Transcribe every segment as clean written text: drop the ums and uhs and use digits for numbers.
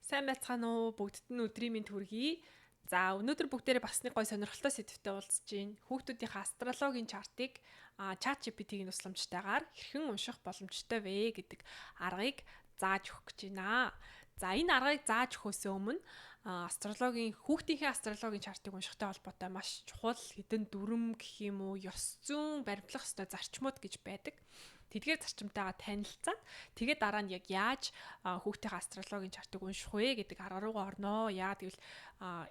Сайн байцгаана уу? Бүгдд нь өдрийн мэнд хүргэе. За, өнөөдөр бүгдээрээ бас нэг гой сонирхолтой сэдвтэй уулзж байна. Хүүхдүүдийн астрологийн чартыг ChatGPT-ийн тусламжтайгаар хэрхэн унших боломжтой вэ гэдэг аргыг зааж өгөх гэж байна. За, энэ аргыг зааж өгөхөөс өмнө хүүхдийнхээ астрологийн чартыг уншихтай холбоотой маш чухал хэдэн дүрм гэх юм уу, ёс зүйн баримтлах ёстой зарчмууд гэж байдаг. Тэдгээр зарчимтайгаа танилцаад тэгээд дараа нь яг яаж хүүхдийн астрологийн чартыг унших вэ гэдэг арга руугаа орноо. Яа гэвэл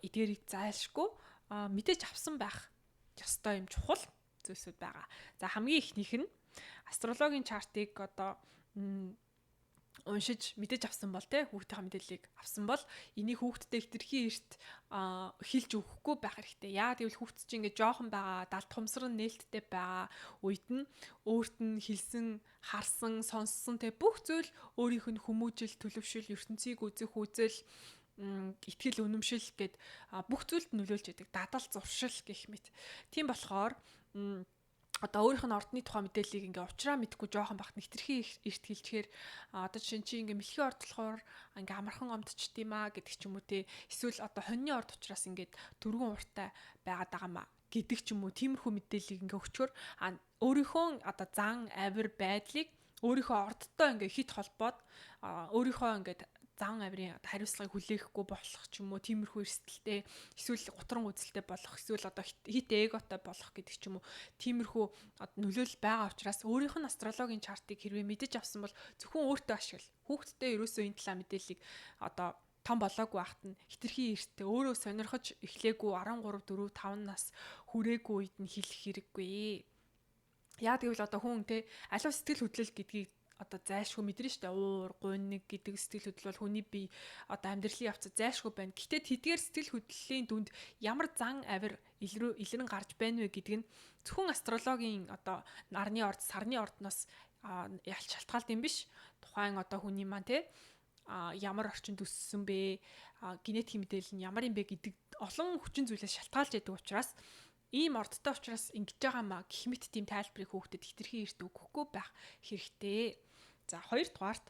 эдгээрийг зайлшгүй мэдээж авсан байх ёстой юм чухал зүйлсүүд байгаа. За хамгийн ихнийх нь астрологийн чартыг одоо уншиж мэдэж авсан бол хүүхдийн мэдээллийг авсан бол энийг хүүхдтэй хэтэрхий эрт хэлж өгөхгүй байх хэрэгтэй. Яа гэвэл хүүхд чинь ингээд жоохон байгаа, далд хумсран нээлттэй байгаа үед нь өөрт нь хэлсэн, харсан, сонссон бүх зүйл өөрийнх нь хүмүүжил, төлөвшил, ертөнцийг үзэх үзэл итгэл үнэмшил гэд бүх зүйлд нөлөөлж яадаг. Дадал зуршил гэх мэт. Тийм болохоор одоо өөрийнх нь ордны тухай мэдээллийг ингээ уучраа мэдгүй жоохон бахт нэгтрхий эрт хэлчихээр одоо чи ингээ мэлхийн орд болохоор ингээ амархан омдчихдээ маа гэдэг ч юм уу те эсвэл одоо хоньны орд учраас ингээд дөрвөн уртай байгаад байгаа маа гэдэг ч юм уу тиймэрхүү мэдээллийг ингээ өчгөр өөрийнхөө одоо зан авир байдлыг өөрийнхөө ордтой ингээ хит холбоод өөрийнхөө ингээ зан авирын хариуцлагыг хүлээхгүй болох ч юм уу тиймэрхүү эрсдэлтэй эсвэл гутран үзэлтэй болох эсвэл одоо хит эготой болох гэдэг ч юм уу тиймэрхүү нөлөөлөл байгаа учраас өөрийнх нь астрологийн чартыг хэрвээ мэдэж авсан бол зөвхөн өөртөө ашигла. Хүүхдтэй ерөөсөө энэ талаа мэдээллийг одоо том болоогүй байхад нь хитрхи эрттэй өөрөө сонирхож эхлээгүй 13 4 5 нас хүрээгүй үед нь хэлэх хэрэггүй. Яа гэвэл одоо хүн те аливаа сэтгэл хөдлөл гэдгийг одоо зайлшгүй мэдэрнэ штэ уур гуниг гэдэг сэтгэл хөдлөл бол хүний бие одоо амьдралын явцад зайлшгүй байна. Гэтэ тэдгээр сэтгэл хөдлөлийн дүнд ямар зан авир илрэн гарч байна вэ гэдэг нь зөвхөн астрологийн одоо нарны орд, сарны ордноос ялч шалтгаалт юм биш. Тухайн одоо хүний маань те ямар орчинд өссөн бэ? Генетик мэдээлэл нь ямар юм бэ гэдэг олон хүчин зүйлээс шалтгаалж яадаг учраас ийм ордтой учраас ингэж байгаа маа гэх мэт тийм тайлбарыг хүүхдэд хитрхи эрт өгөхгүй байх хэрэгтэй. За хоёрдугаарт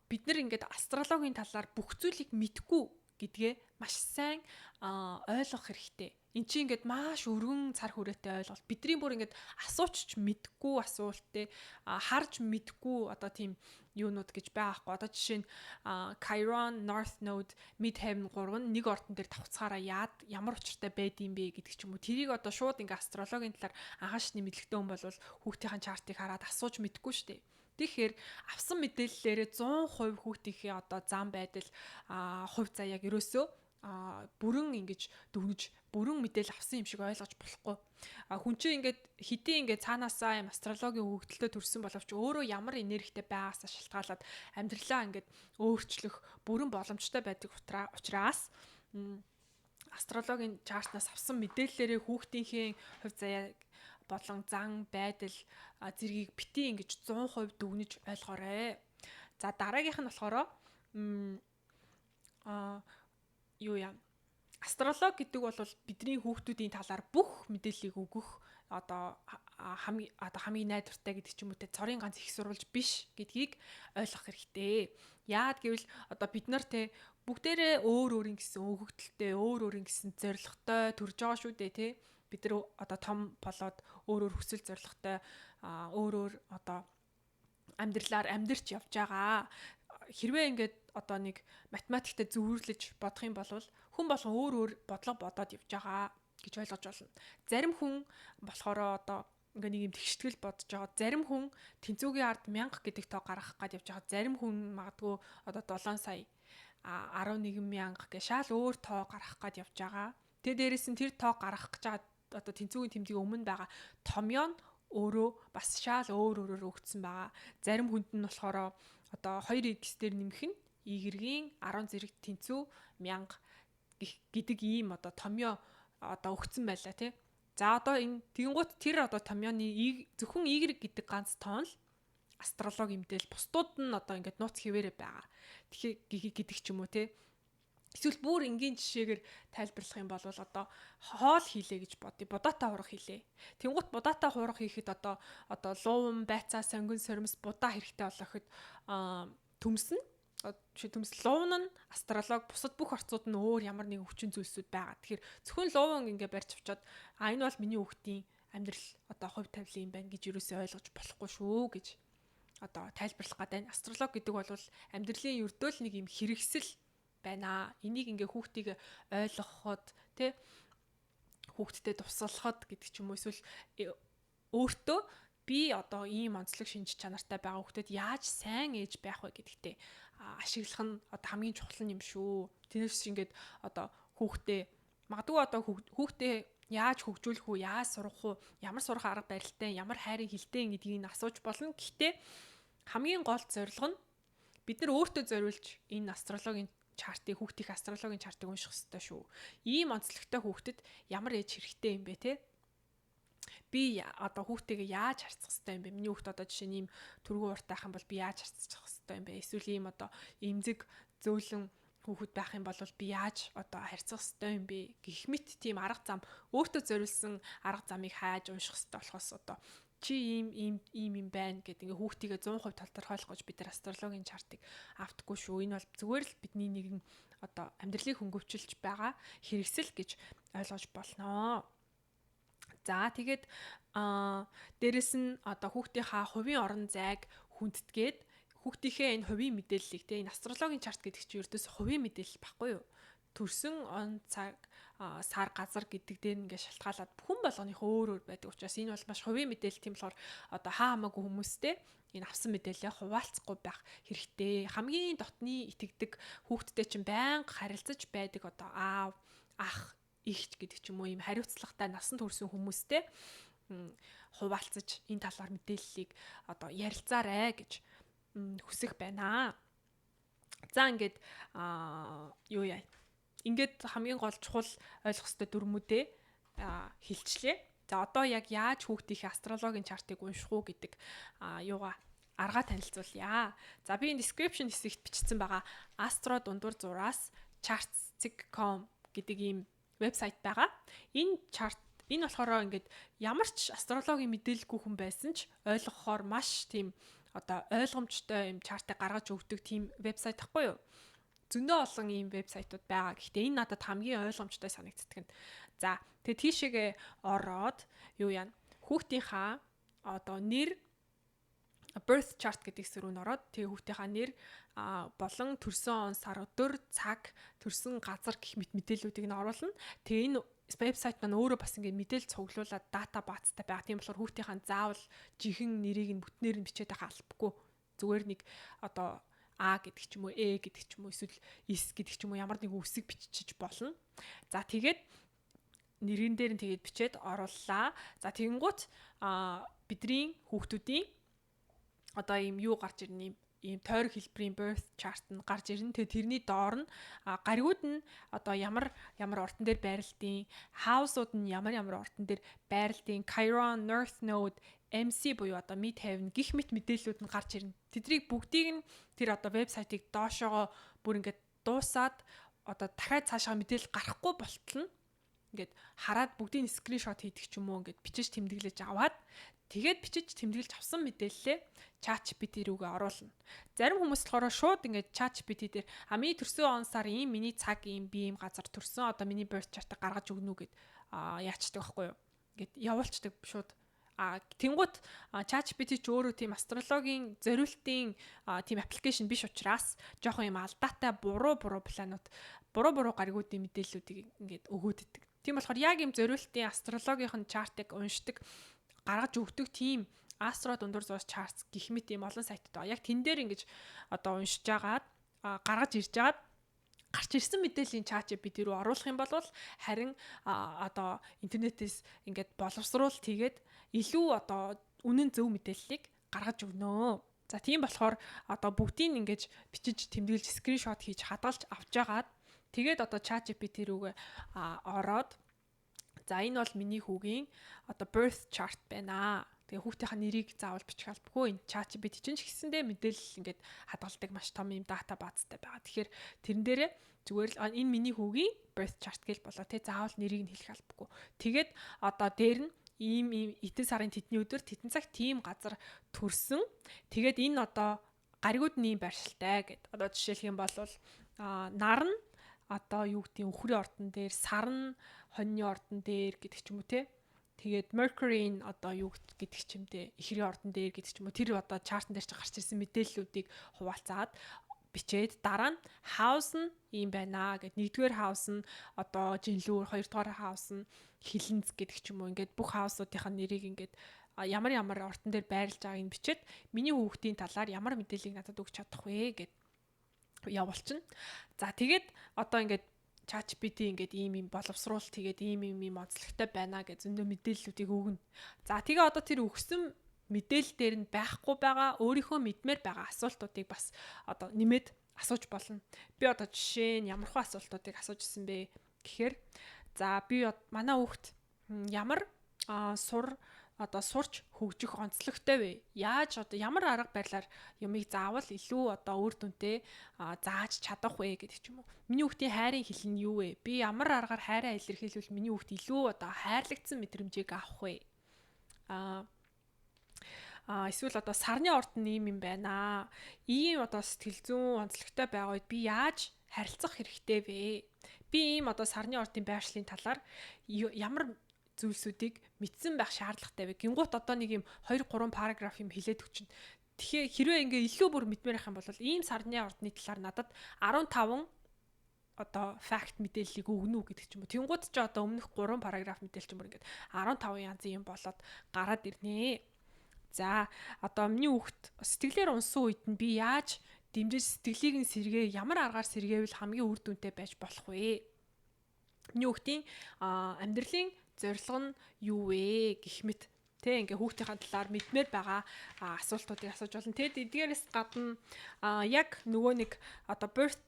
бид нар ингээд астрологийн талаар бүх зүйлийг мэдгүй гэдгээ маш сайн ойлгох хэрэгтэй. Эн чинь ингээд маш өргөн цар хүрээтэй ойлголт. Бидний бүр ингээд асуучч мэдгүй асуулттэй харж мэдгүй одоо тийм юунууд гэж байхгүй. Одоо жишээ нь Chiron, North Node, Midheaven 3 нь нэг ордон дээр тавцгаараа ямар учиртай байдığım бэ гэдэг ч юм уу. Тэрийг одоо шууд ингээд астрологийн талаар анхаашны мэдлэгтэй хүн бол хүүхдийн чартыг хараад асууж мэдгүй шүү дээ. Тэгэхээр авсан мэдээллээрээ 100% хүүхдийнхээ одоо зам байдал хувь заяаг ерөөсөө бүрэн ингэж дүгнэж бүрэн мэдээлэл авсан юм шиг ойлгож болохгүй. Хүн чинь ингээд хэдийн ингээд цаанаасаа юм астрологийн хөгжилтөд төрсэн боловч өөрөө ямар энергитэй байгаасаа шалтгаалаад амьдралаа ингээд өөрчлөх бүрэн боломжтой байдаг учраас астрологийн чартнаас авсан мэдээллээрээ хүүхдийнхээ хувь заяаг болон зан байдал зэргийг бити ингэж 100% дүгнэж ойлгоорой. За дараагийнх нь болохоор астролог гэдэг бол бидний хүүхдүүдийн талаар бүх мэдээллийг өгөх одоо хамгийн найдвартай гэдэг ч юм уу те цорын ганц их сурвалж биш гэдгийг ойлгох хэрэгтэй. Яад гэвэл одоо бид нар те бүгдээрээ өөр өөрийн гэсэн өгөгдөлтэй, өөр өөрийн гэсэн зорилготой төрж байгаа шүү дээ те. Бид нар одоо том болоод өөр хүсэл зорилготой өөр одоо амьдралаар амьдарч явж байгаа. Хэрвээ ингээд одоо нэг математиктэй зөвөрлөж бодох юм бол хүн болгон өөр бодлого бодоод явж байгаа гэж ойлгож болно. Зарим хүн болохоор одоо ингээ нэг юм тэгштгэл бодож байгаа. Зарим хүн тэнцвүүгийн ард 1000 гэдэг тоо гаргах гээд явж байгаа. Зарим хүн магадгүй одоо 7 сая 11 мянга гэж шал өөр тоо гаргах гээд явж байгаа. Тэгээ дээрэс нь тэр тоо гаргах гэж байгаа одоо тэнцвүүгийн тэмдгийн өмнө байгаа томьёо нь өөрөө бас шал өөрөөр өгдсөн байгаа. Зарим хүнд нь болохоор одоо 2x дээр нэмэх нь y-ийн 10 зэрэг тэнцүү 1000 гэдэг ийм одоо томьёо одоо өгцөн байлаа тий. За одоо энэ тэгэнгუთ тэр одоо томьёоны зөвхөн y гэдэг ганц тоон л астрологийн мэдээлэл бусдууд нь одоо ингээд нууц хэвээрээ байгаа. Тэгэхээр гэдэг ч юм уу тий. Эсвэл бүр энгийн жишээгээр тайлбарлах юм бол одоо хоол хийлээ гэж бодъё. Будаатай хурах хийлээ. Тэнгуут будаатай хурах хийхэд одоо луун, байцаа, сонгон, соримс, будаа хэрэгтэй болоход төмс нь Төмс лувн нь астролог бусад бүх орцууд нь өөр ямар нэгэн хүчин зүйлсүүд байгаа. Тэгэхээр зөвхөн лувн ингээ барьж авчаад энэ бол миний хүүхдийн амьдрал одоо хувь тавилан юм байна гэж юусоо ойлгож болохгүй шүү гэж одоо тайлбарлах гэдэг. Астролог гэдэг бол амьдралын ердөөл нэг юм хэрэгсэл байна. Энийг ингээ хүүхдийг ойлгоход тэ хүүхдэд тусалахад гэдэг ч юм уу эсвэл өөртөө би одоо ийм онцлог шинж чанартай байгаа хүүхдэд яаж сайн ээж байх вэ гэдэгтээ ашиглах нь одоо хамгийн чухал юм шүү. Тэрнээс ингээд одоо хүүхдээ магадгүй одоо хүүхдээ яаж хөгжүүлэх үү, яаж сурах уу, ямар сурах арга барилтай, ямар хайрын хилтэй гэдгийг асууж болно. Гэхдээ хамгийн гол зорилго нь бид нар өөртөө зориулж энэ астрологийн чартыг хүүхдийн астрологийн чартыг унших хэрэгтэй шүү. Ийм онцлогтой хүүхдэд ямар ээж хэрэгтэй юм бэ те? Би одоо хүүхдтэйгээ яаж харьцах хэрэгтэй юм бэ? Миний хүүхд одоо жишээ нь ийм түргэн уртайх юм бол би яаж харьцах хэрэгтэй юм бэ? Эсвэл ийм одоо эмзэг зөөлөн хүүхэд байх юм бол би яаж одоо харьцах хэрэгтэй юм бэ? Гэх мэт тийм арга зам өөртөө зориулсан арга замыг хайж унших хэрэгтэй болохоос одоо чи ийм байна гэдэг ингээ хүүхдийгээ 100% тодорхойлох гэж бид нар астрологийн чартыг автахгүй шүү. Энэ бол зүгээр л бидний нэгэн одоо амьдралыг хөнгөвчилж байгаа хэрэгсэл гэж ойлгож болно. За тэгээд дээрэс нь одоо хүүхдийнхаа хувийн орон зайг хүндэтгээд хүүхдийнхээ энэ хувийн мэдээллийг те энэ астрологийн чарт гэдэг чинь ердөөс хувийн мэдээлэл баггүй юу? Төрсөн он цаг сар газар гэдэг дээр ингээ шалтгаалаад хүн болгоных өөр байдаг учраас энэ бол маш хувийн мэдээлэл тийм болохоор одоо хаа хамаагүй хүмүүстэй энэ авсан мэдээлэлээ хуваалцахгүй байх хэрэгтэй. Хамгийн дотны итгэдэг хүүхдтэй чинь байнга харилцаж байдаг одоо аав, ах, ихч гэдэг ч юм уу ийм хариуцлагатай насан турсан хүмүүстэй хуваалцаж энэ талаар мэдээллийг одоо ярилцаарай гэж хүсэх байна. За ингээд юу яа. Ингээд хамгийн гол чухал ойлгох ёстой дүрмүүдээ хэлчлээ. За одоо яг яаж хүүхдийн астрологийн чартыг унших уу гэдэг юугаа арга танилцуулъя. За би энэ description хэсэгт бичсэн байгаа astro дундуур зураас charts.com гэдэг ийм вебсайт байгаа. Энэ болохоор ингээд ямар ч астрологийн мэдээлэлгүй хүн байсан ч ойлгохоор маш тийм одоо ойлгомжтой юм чартыг гаргаж өгдөг тийм вебсайт гэхгүй юу? Зөндөө олон ийм вебсайтууд байгаа. Гэхдээ энэ надад хамгийн ойлгомжтой санагддаг нь. За, тэгээ тийшээгээ ороод юу яана? Хүүхдийнхаа одоо нэр birth chart гэдэг хэсэг рүү ороод тэгээ хүүхдийнхаа нэр болон төрсөн он, сар, өдөр, цаг, төрсөн газар гэх мэт мэдээллүүдийг нь оруулна. Тэгээ энэ вебсайт маань өөрөө бас ингэ мэдээлэл цуглуулад дата баазтай байгаа. Тийм болохоор хүүхдийнхаа заавал жинхэнэ нэрийг нь бүтнээр нь бичээд байгаа албагүй. Зүгээр нэг одоо А гэдэг ч юм уу, Э гэдэг ч юм уу, эсвэл С гэдэг ч юм уу ямар нэгэн үсэг бичиж болно. За тэгээд нэрэн дээр нь тэгээд бичээд орууллаа. За тэгэнгუთ бидний хүүхдүүдийн одоо ийм юу гарч ирнэ ийм тойрог хэлбэрийн birth chart нь гарч ирнэ. Тэгээд тэрний доор нь гаригууд нь одоо ямар ордон дээр байрлалдیں۔ House-ууд нь ямар ордон дээр байрлалдیں۔ Chiron, North Node, MC буюу одоо mid heaven гих мэт мэдээллүүд нь гарч ирнэ. Тэдрийг бүгдийг нь тэр одоо вебсайтыг доошоогоо бүр ингээд дуусаад одоо дахиад цаашаа мэдээлэл гарахгүй болтол нь ингээд хараад бүгдийг нь скриншот хийдэг ч юм уу ингээд бичиж тэмдэглэж аваад тэгээд бичиж тэмдэглэж авсан мэдээллээ ChatGPT рүүгээ оруулна. Зарим хүмүүс болохоор шууд ингээд ChatGPT дээр миний төрсөн он сар ийм, миний цаг ийм, би ийм газар төрсөн одоо миний birth chart-ыг гаргаж өгнө үү гэд яачдаг байхгүй юу? Ингээд явуулцдаг шууд. Тэнгуут ChatGPT ч өөрөө тийм астрологийн зориултын тийм аппликейшн биш учраас жоохон юм алдаатай буруу планууд, буруу гаригуудын мэдээллүүдийг ингээд өгөөд идэг. Тийм болохоор яг юм зориултын астрологийн чартыг уншдаг, гаргаж өгдөг тийм Astro дундуур зуус charts гэх мэт ийм олон сайтууд байгаа. Яг тэн дээр ингэж одоо уншиж агаад гаргаж ирж агаад гарч ирсэн мэдээллийн ChatGPT рүү оруулах юм бол харин одоо интернетээс ингээд боловсруулалт хийгээд илүү одоо үнэн зөв мэдээллийг гаргаж өгнө. За тийм болохоор одоо бүгдийг ингэж бичиж тэмдэглэж скриншот хийж хадгалж авч агаад тэгээд одоо ChatGPT рүүгээ ороод за энэ бол миний хүүгийн одоо birth chart байна. Тэгээ хүүхдийнхаа нэрийг заавал бичих албагүй. Энэ ChatGPT чинь ч гэсэндээ мэдээлэл ингээд хадгалдаг маш том юм дата баазтай байгаа. Тэгэхээр тэрэн дээрээ зүгээр л энэ миний хүүгийн birth chart гэж болоо тий заавал нэрийг нь хэлэх албагүй. Тэгээд одоо дээр нь ийм этэн сарын тэдний өдөр тэтэн цаг тийм газар төрсөн. Тэгээд энэ одоо гаригууд нь ийм байршилтай гэд. Одоо жишээлх юм бол нар нь одоо юу гэдэг үхрийн ордон дээр, сар нь хоньны ордон дээр гэдэг ч юм уу те. Тэгээд Mercury нь одоо юу гэдэг ч юм те, ихрийн ордон дээр гэдэг ч юм уу. Тэр одоо чартан дээр ч гарч ирсэн мэдээллүүдийг хуваалцаад бичээд дараа нь house нь ийм байна гэд. Нэгдүгээр house нь одоо жинлүүр, хоёрдугаар house нь хилэнц гэдэг ч юм уу. Ингээд бүх house-уудынхаа нэрийг ингээд ямар ордон дээр байрлаж байгааг нь бичээд миний хүүхдийн талаар ямар мэдээллийг надад өгч чадах вэ гэд явуулчихна. За тэгээд одоо ингээд ChatGPT ингээд ийм боловсруулалт тэгээд ийм онцлогтой байна гэж зөндөө мэдээллүүдийг өгнө. За тэгээ одоо тэр өгсөн мэдээлэл дээр нь байхгүй байгаа өөрийнхөө мэдмээр байгаа асуултуудыг бас одоо нэмээд асууж болно. Би одоо жишээ нь ямархуу асуултуудыг асууж ирсэн бэ гэхээр за би манай хүүхд ямар сурч хөгжих онцлогтой вэ? Яаж одоо ямар арга барилаар юмыг заавал илүү одоо үр дүнтэй зааж чадах вэ гэдэг ч юм уу. Миний хүүхдийн хайрын хэл нь юу вэ? Би ямар аргаар хайраа илэрхийлвэл миний хүүхд илүү одоо хайрлагдсан мэдрэмжийг авах вэ? Эсвэл одоо сарны ордон ийм юм байна. Ийм одоо сэтгэл зүйн онцлогтой байгаа үед би яаж харилцах хэрэгтэй вэ? Би ийм одоо сарны ордын байршлын талаар ямар зүйлсүүдийг мэдсэн байх шаардлагатай вэ? Гингуут одоо нэг юм 2-3 параграф юм хэлээд өгчин. Тэгэхээр хэрвээ ингээ илүү бүр мэдмээр байх юм бол ийм сарны ордны талаар надад 15 одоо факт мэдээллийг өгнө үү гэдэг ч юм уу. Тэнгууд ч одоо өмнөх 3 параграф мэдээлч юм ингээд 15 янзын юм болоод гараад ирнэ. За одоо миний хүүхд сэтгэлээр унсан үед нь би яаж дэмжиж сэтгэлийг нь сэргээ, ямар аргаар сэргээвэл хамгийн үр дүнтэй байж болох вэ? Миний хүүхдийн амьдралын зорилго нь юу вэ гэх мэт тэ ингээ хүүхдийн талаар мэдмээр байгаа асуултуудыг асууж болно. Тэгэд эдгээрээс гадна яг нөгөө нэг одоо birth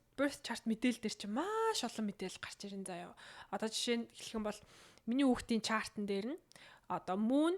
chart мэдээлэл дээр чинь маш олон мэдээлэл гарч ирэн заяа. Одоо жишээ нь хэлэх юм бол миний хүүхдийн чартан дээр нь одоо moon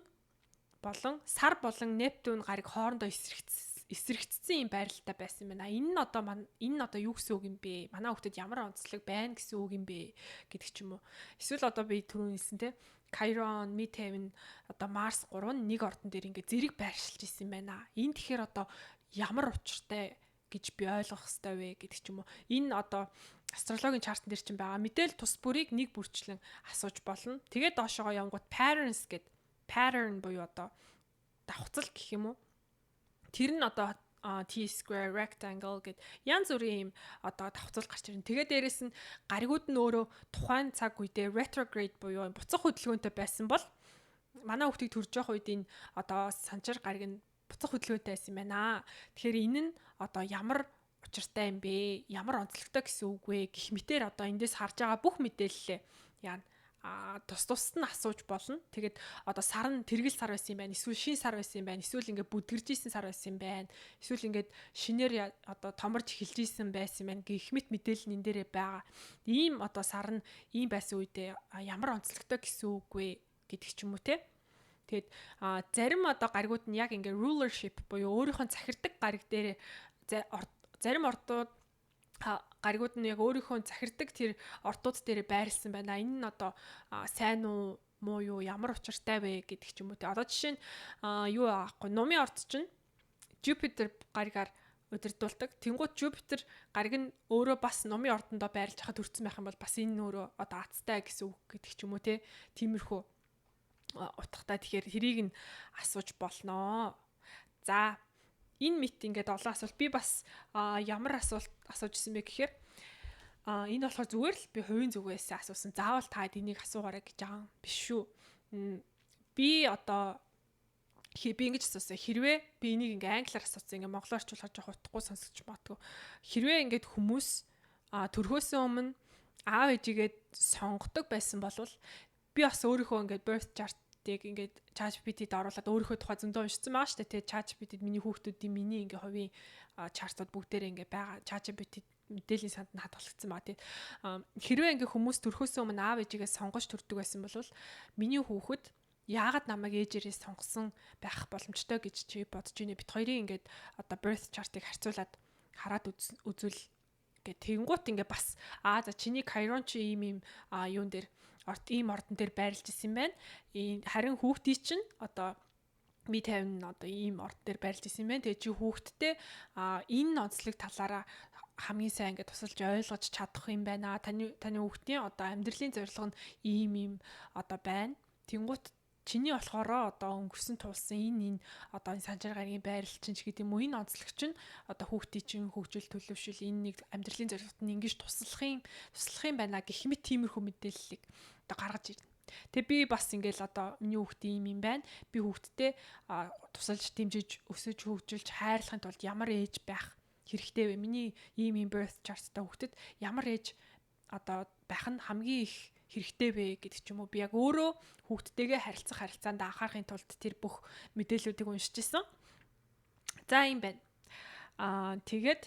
болон сар болон Нептун гариг хоорондоо эсрэгцсэн юм байралтай байсан юм байна. Энэ нь одоо юу гэсэн үг юм бэ? Манай хүүхдэд ямар онцлог байна гэсэн үг юм бэ гэдэг ч юм уу. Эсвэл одоо би түрүүн хэлсэн те Chiron, Midheaven, одоо Mars 3 нь нэг ордон дээр ингээ зэрэг байршилж исэн байна. Энэ тэгэхээр одоо ямар учиртай гэж би ойлгох хэрэгтэй вэ гэдэг ч юм уу. Энэ одоо астрологийн чартан дээр чинь байгаа мэдээл тус бүрийг нэг бүрчлэн асууж болно. Тэгээд доошогоо явгууд patterns гэдэг pattern буюу одоо давхцал гэх юм уу. Тэр нь одоо T-square, rectangle гэд янз бүрийн юм одоо давхцал гарч ирнэ. Тэгээ дээрэс нь гаригууд нь өөрөө тухайн цаг үедээ retrograde буюу буцах хөдөлгөөнтэй байсан бол манай хүүхдийг төрж явах үед энэ одоо санчир гариг нь буцах хөдөлгөөнтэй байсан юм байна. Тэгэхээр энэ нь одоо ямар учиртай юм бэ? Ямар онцлогтой гэсэн үг вэ? Гэх мэтээр одоо эндээс харж байгаа бүх мэдээлэлээ яа тус-тусд нь асууж болно. Тэгээд одоо сар нь тэргэл сар байсан юм байна. Эсвэл шин сар байсан юм байна. Эсвэл ингээд бүдгэржсэн сар байсан юм байна. Эсвэл ингээд шинээр одоо томорж эхэлжсэн байсан юм байна. Гэх мэт мэдээлэл нь энэ дээрээ байгаа. Ийм одоо сар нь ийм байсан үедээ ямар онцлогтой гэсэн үг вэ гэдэг ч юм уу те. Тэгээд зарим одоо гаригууд нь яг ингээд rulership буюу өөрийнхөө захирдаг гариг дээр зарим ордууд гаригууд нь яг өөрийнхөө захирдаг тэр ордууд дээр байрлсан байна. Энэ нь одоо сайн уу муу юу ямар учиртай вэ гэдэг ч юм уу те. Одоо жишээ нь юу аахгүй нумын орд чинь Jupiter гаригаар удирдуулдаг. Тэнгууд Jupiter гариг нь өөрөө бас нумын ордондоо байрлаж хахад төрсэн байх юм бол бас энэ өөрөө одоо азтай гэсэн үг гэдэг ч юм уу те. Тиймэрхүү утгатай. Тэгэхээр хэрийг нь асууж болноо. За энэ мэт ингээд олон асуулт би бас ямар асуулт асууж ирсэн бэ гэхээр энэ болохоор зүгээр л би хувийн зүгээс асуусан. Заавал та энийг асуугаарай гэж байгаа биш шүү. Би одоо би ингэж асуусан. Хэрвээ би энийг ингээ англиар асуусан. Ингээ монголоор орчуулахад жоох утгагүй сонсогч магадгүй. Хэрвээ ингээд хүмүүс төрхөөсөө өмнө аав ээжигээ сонгодог байсан бол би бас өөрийнхөө ингээд birth chart ингээд ChatGPT-д оруулаад өөрийнхөө тухай зөндөө уншсан байгаа шүү дээ. Тэгээ ChatGPT-д миний хүүхдүүдийн миний ингээ хувийн чартууд бүгдээрээ ингээ байгаа. ChatGPT мэдээллийн санд нь хадгалагдсан байгаа тийм. Хэрвээ ингээ хүмүүс төрхөөсөө өмнө аав ээжигээ сонгож төрдөг байсан бол миний хүүхэд яагаад намайг ээжээрээ сонгосон байх боломжтой гэж чи бодож байна. Бит хоёрын ингээд одоо birth chart-ыг харьцуулаад хараад үзвэл ингээ тэгэнгუут ингээ бас за чиний Chiron чи ийм юун дээр ийм ордон дээр байрлаж исэн байна. Харин хүүхдий чинь одоо ми 50 одоо ийм орд дээр байрлаж исэн юм байна. Тэгээ чи хүүхдтэй энэ онцлог талаараа хамгийн сайн ингээд тусалж ойлгож чадах юм байна. Таны хүүхдийн одоо амьдралын зорилго нь ийм одоо байна. Тэнгуут чиний болохоор одоо өнгөрсөн тулсан энэ одоо энэ санчаар гарагийн байрал чинь ч гэдэг юм уу, энэ онцлог чинь одоо хүүхдийн чинь хөгжил төлөвшил энэ нэг амьдралын зорилгот нь ингэж туслах юм байна гэх мэт тиймэрхүү мэдээллийг одоо гаргаж ирнэ. Тэгээ би бас ингээл одоо миний хүүхдийн юм байна. Би хүүхдтэй тусалж дэмжиж өсөж хөгжүүлж хайрлахын тулд ямар ээж байх хэрэгтэй вэ? Миний ийм birth chart-тай хүүхдэд ямар ээж одоо байх нь хамгийн их хэрэгтэй вэ гэдэг ч юм уу. Би яг өөрөө хүүхдтэйгээ харилцаанд анхаарахын тулд тэр бүх мэдээллүүдийг уншиж исэн. За юм байна. Тэгээд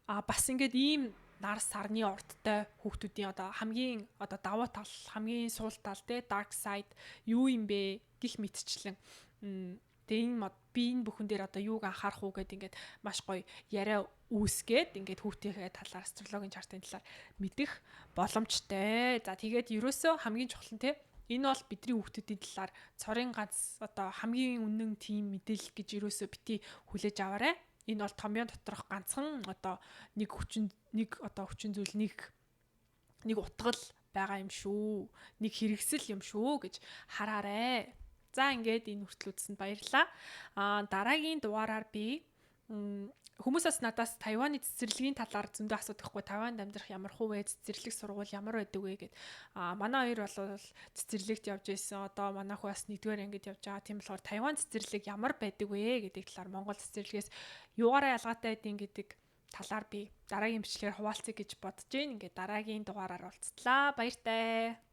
бас ингээд ийм нар сарны ордтой хүүхдүүдийн одоо хамгийн одоо давуу тал, хамгийн суул тал те dark side юу юм бэ гэх мэтчлэн тэгээ энэ би энэ бүхэн дээр одоо юуг анхаарах уу гэдээ ингээд маш гоё яриа үүсгээд ингээд хүүхдийнхээ талаар астрологийн чартын талаар мэдэх боломжтой. За тэгээд ерөөсөө хамгийн чухал нь те энэ бол бидний хүүхдүүдийн талаар цорын ганц одоо хамгийн үнэн тийм мэдээлэл гэж ерөөсөө бити хүлээж аваарай. Энэ бол томьёон доторх ганцхан одоо нэг хүчин зүйл нэг утгал байгаа юм шүү. Нэг хэрэгсэл юм шүү гэж хараарай. За ингээд энэ хүртэл үзсэнд баярлалаа. Дараагийн дугаараар би хүмүүсээс надаас Тайваны цэцэрлэгийн талаар зөндөө асуудаг хгүй. Тайванд амьдрах ямар хуу вэ? Цэцэрлэг сургууль ямар байдаг вэ гэд. Манай хоёр бол цэцэрлэгт явж байсан. Одоо манайх бас 1-р ангид явж байгаа. Тийм болохоор Тайван цэцэрлэг ямар байдаг вэ гэдэг талаар Монгол цэцэрлэгээс юугаараа ялгаатай байдгийг гэдэг талаар би дараагийн бичлэгээр хуваалцъя гэж бодож байна. Ингээд дараагийн дугаараар уулзтлаа. Баяртай.